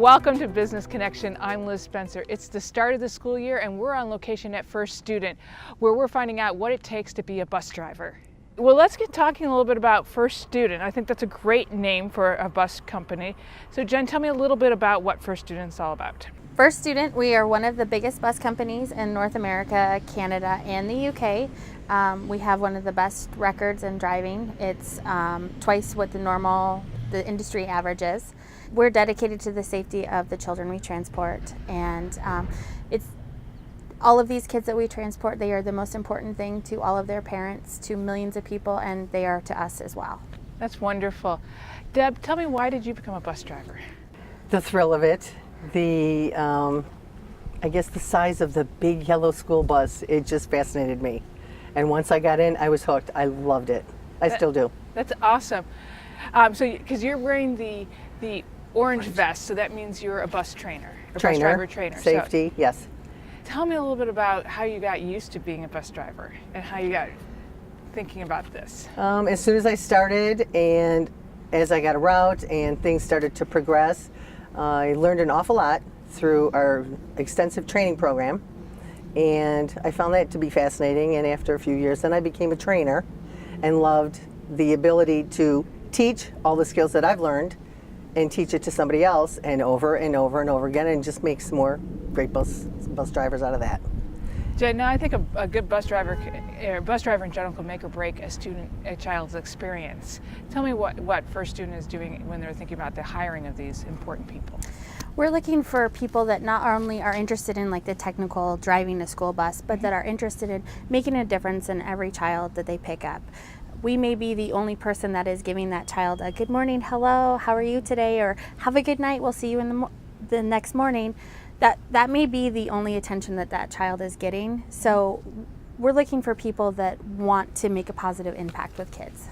Welcome to Business Connection. I'm Liz Spencer. It's the start of the school year and we're on location at First Student, where we're finding out what it takes to be a bus driver. Well, let's get talking a little bit about First Student. I think that's a great name for a bus company. So Jen, tell me a little bit about what First Student's all about. First Student, we are one of the biggest bus companies in North America, Canada, and the UK. We have one of the best records in driving. It's twice what the industry average is. We're dedicated to the safety of the children we transport, and it's all of these kids that we transport. They are the most important thing to all of their parents, to millions of people, and they are to us as well. That's wonderful. Deb, tell me, why did you become a bus driver? The thrill of it, I guess the size of the big yellow school bus, it just fascinated me. And once I got in, I was hooked. I loved it. I still do. That's awesome. Because you're wearing the orange vest, so that means you're a bus trainer, bus driver trainer. Safety, yes. Tell me a little bit about how you got used to being a bus driver and how you got thinking about this. As soon as I started and as I got a route and things started to progress, I learned an awful lot through our extensive training program, and I found that to be fascinating. And after a few years, then I became a trainer and loved the ability to teach all the skills that I've learned and teach it to somebody else, and over and over and over again, and just make some more great bus drivers out of that. Jen, now I think a good bus driver in general can make or break a child's experience. Tell me what First Student is doing when they're thinking about the hiring of these important people. We're looking for people that not only are interested in like the technical driving a school bus, but that are interested in making a difference in every child that they pick up. We may be the only person that is giving that child a good morning, hello, how are you today, or have a good night, we'll see you in the next morning. That may be the only attention that child is getting. So we're looking for people that want to make a positive impact with kids.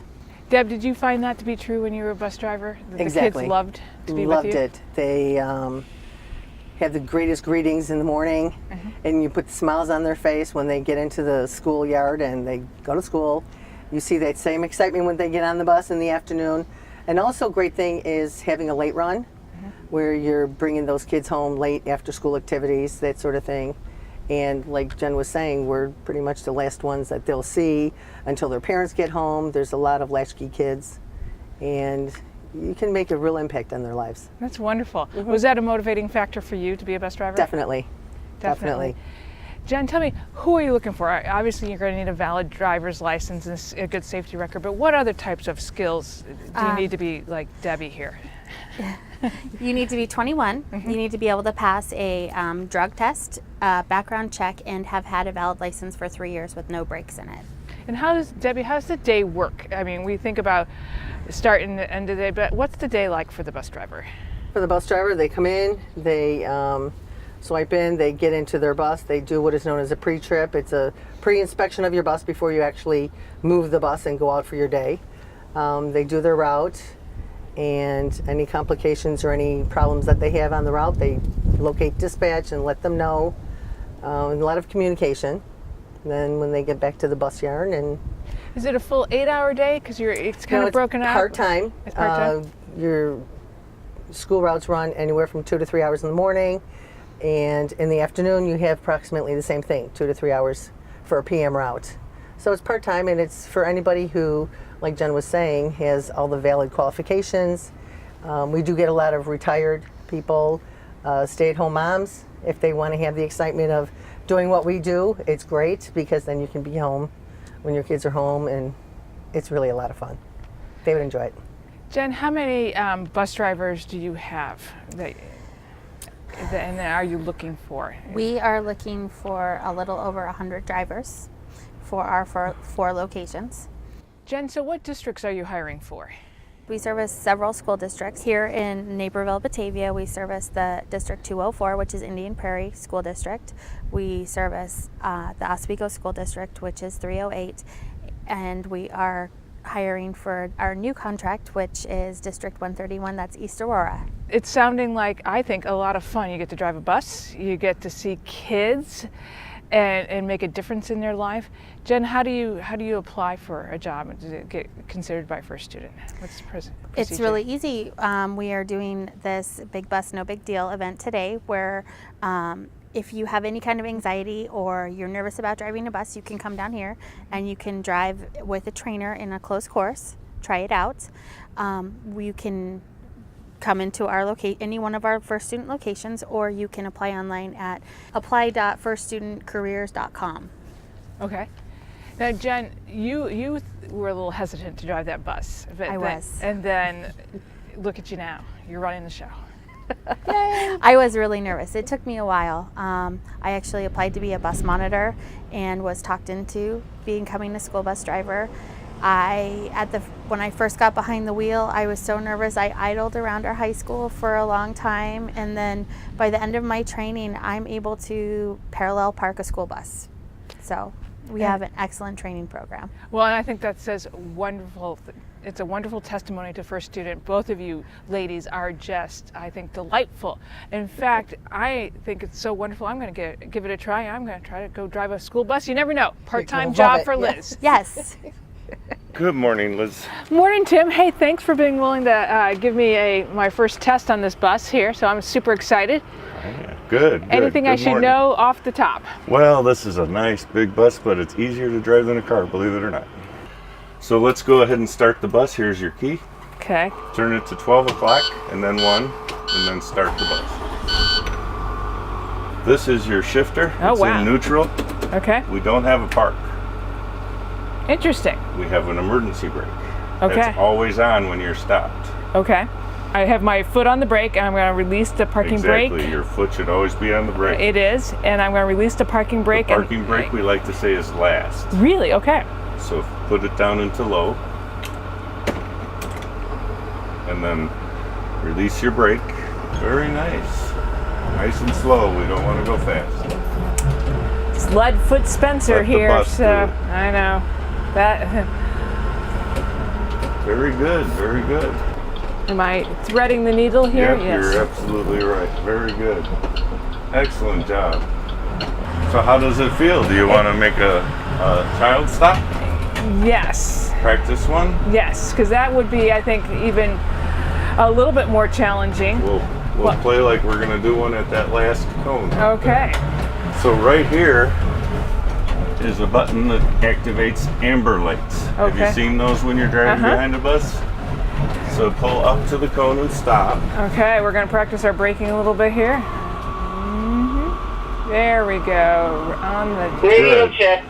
Deb, did you find that to be true when you were a bus driver? That exactly. The kids loved to be loved with you? it. They have the greatest greetings in the morning, and you put smiles on their face when they get into the schoolyard and they go to school. You see that same excitement when they get on the bus in the afternoon. And also a great thing is having a late run, where you're bringing those kids home late after school activities, that sort of thing. And like Jen was saying, we're pretty much the last ones that they'll see until their parents get home. There's a lot of latchkey kids, and you can make a real impact on their lives. That's wonderful. Was that a motivating factor for you to be a bus driver? Definitely. Jen, tell me, who are you looking for? Obviously, you're going to need a valid driver's license and a good safety record, but what other types of skills do you need to be like Debbie here? You need to be 21. You need to be able to pass a drug test, background check, and have had a valid license for 3 years with no breaks in it. And how does the day work? I mean, we think about start and the end of the day, but what's the day like for the bus driver? For the bus driver, they come in, they swipe in, they get into their bus, they do what is known as a pre-trip. It's a pre-inspection of your bus before you actually move the bus and go out for your day. They do their route, and any complications or any problems that they have on the route, they locate dispatch and let them know. And a lot of communication. Then when they get back to the bus yard, and is it a full 8-hour day? Because it's kind of broken out. Part-time. It's part-time. Your school routes run anywhere from 2 to 3 hours in the morning, and in the afternoon you have approximately the same thing, 2 to 3 hours for a PM route. So it's part-time, and it's for anybody who, like Jen was saying, has all the valid qualifications. We do get a lot of retired people, stay-at-home moms. If they want to have the excitement of doing what we do, it's great, because then you can be home when your kids are home, and it's really a lot of fun. They would enjoy it. Jen, how many bus drivers do you have and are you looking for? We are looking for a little over 100 drivers for our four locations. Jen, so what districts are you hiring for? We service several school districts. Here in Naperville, Batavia, we service the District 204, which is Indian Prairie School District. We service the Oswego School District, which is 308, and we are hiring for our new contract, which is District 131, that's East Aurora. It's sounding like, I think, a lot of fun. You get to drive a bus, you get to see kids, and make a difference in their life. Jen, how do you apply for a job to get considered by First Student? What's the procedure? It's really easy. We are doing this Big Bus No Big Deal event today where if you have any kind of anxiety or you're nervous about driving a bus, you can come down here and you can drive with a trainer in a closed course, try it out. You can come into our any one of our First Student locations, or you can apply online at apply.firststudentcareers.com. Okay. Now, Jen, you were a little hesitant to drive that bus. I was. And then look at you now. You're running the show. I was really nervous. It took me a while. I actually applied to be a bus monitor and was talked into becoming a school bus driver. When I first got behind the wheel, I was so nervous. I idled around our high school for a long time, and then by the end of my training, I'm able to parallel park a school bus. So we have an excellent training program. Well, and I think that says wonderful. It's a wonderful testimony to First Student. Both of you ladies are just, I think, delightful. In fact, I think it's so wonderful. I'm going to give it a try. I'm going to try to go drive a school bus. You never know. Part-time job for Liz. Yes. Good morning, Liz. Morning, Tim. Hey, thanks for being willing to give me my first test on this bus here. So I'm super excited. Good. Anything I should know off the top? Well, this is a nice big bus, but it's easier to drive than a car, believe it or not. So let's go ahead and start the bus. Here's your key. Okay. Turn it to 12 o'clock and then 1 and then start the bus. This is your shifter. Oh, it's wow. in neutral. Okay. We don't have a park. Interesting. We have an emergency brake. Okay. It's always on when you're stopped. Okay. I have my foot on the brake, and I'm going to release the parking brake. Exactly. Your foot should always be on the brake. It is, and I'm going to release the parking brake. The parking brake we like to say is last. Really? Okay. So put it down into low. And then release your brake. Very nice. Nice and slow. We don't want to go fast. It's Leadfoot Spencer Let the here, bus so do it. I know. That. Very good, very good. Am I threading the needle here? Yep, Yes. you're absolutely right. Very good. Excellent job. So how does it feel? Do you want to make a child stop? Yes. Practice one? Yes, because that would be, I think, even a little bit more challenging. We'll play like we're going to do one at that last cone. Okay. So right here is a button that activates amber lights. Have you Okay. seen those when you're driving behind a bus? So pull up to the cone and stop. Okay, we're going to practice our braking a little bit here. There we go. On the Radio check.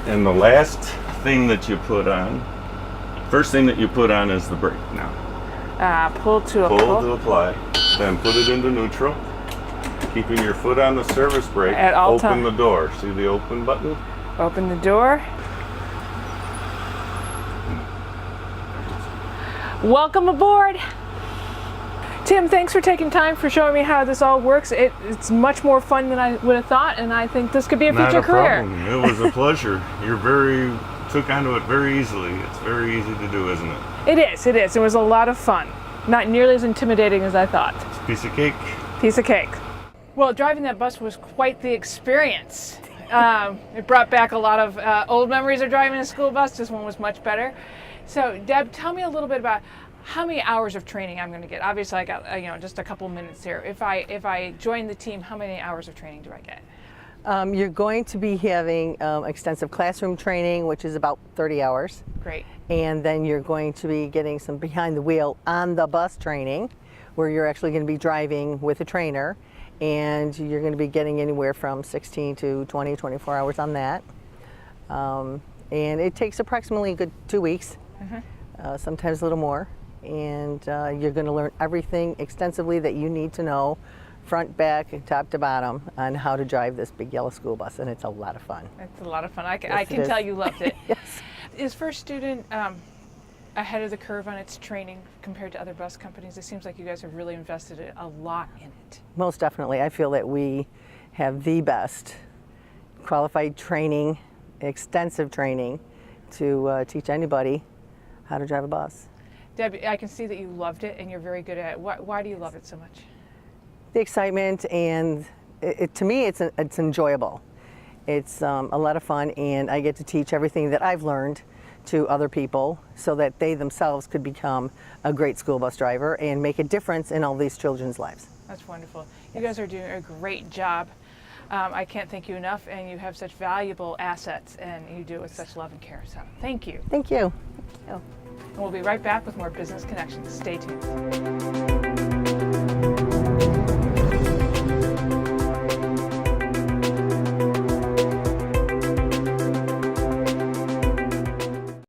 And the last thing that you put on, first thing that you put on is the brake now. pull to a Pull to apply. Then put it into neutral. Keeping your foot on the service brake. At all open time. the door. See the open button? Open the door. Welcome aboard. Tim, thanks for taking time for showing me how this all works. It's much more fun than I would have thought, and I think this could be a Not future a career. problem. It was a pleasure. Took onto it very easily. It's very easy to do, isn't it? It is. It was a lot of fun. Not nearly as intimidating as I thought. Piece of cake. Piece of cake. Well, driving that bus was quite the experience. It brought back a lot of old memories of driving a school bus. This one was much better. So, Deb, tell me a little bit about how many hours of training I'm going to get. Obviously, I got just a couple minutes here. If I join the team, how many hours of training do I get? You're going to be having extensive classroom training, which is about 30 hours. Great. And then you're going to be getting some behind the wheel on the bus training, where you're actually going to be driving with a trainer. And you're going to be getting anywhere from 16 to 20, 24 hours on that. And it takes approximately a good 2 weeks, sometimes a little more. And you're going to learn everything extensively that you need to know, front, back, and top to bottom, on how to drive this big yellow school bus. And it's a lot of fun. It's a lot of fun. I Yes, can it tell is. you loved it. Yes. Is First Student ahead of the curve on its training compared to other bus companies? It seems like you guys have really invested a lot in it. Most definitely. I feel that we have the best qualified training, extensive training, to teach anybody how to drive a bus. Deb, I can see that you loved it and you're very good at it. Why do you love it so much? The excitement, and to me it's enjoyable. It's a lot of fun, and I get to teach everything that I've learned to other people so that they themselves could become a great school bus driver and make a difference in all these children's lives. That's wonderful. You guys are doing a great job. I can't thank you enough, and you have such valuable assets, and you do it with such love and care. So thank you. Thank you. And we'll be right back with more Business Connections. Stay tuned.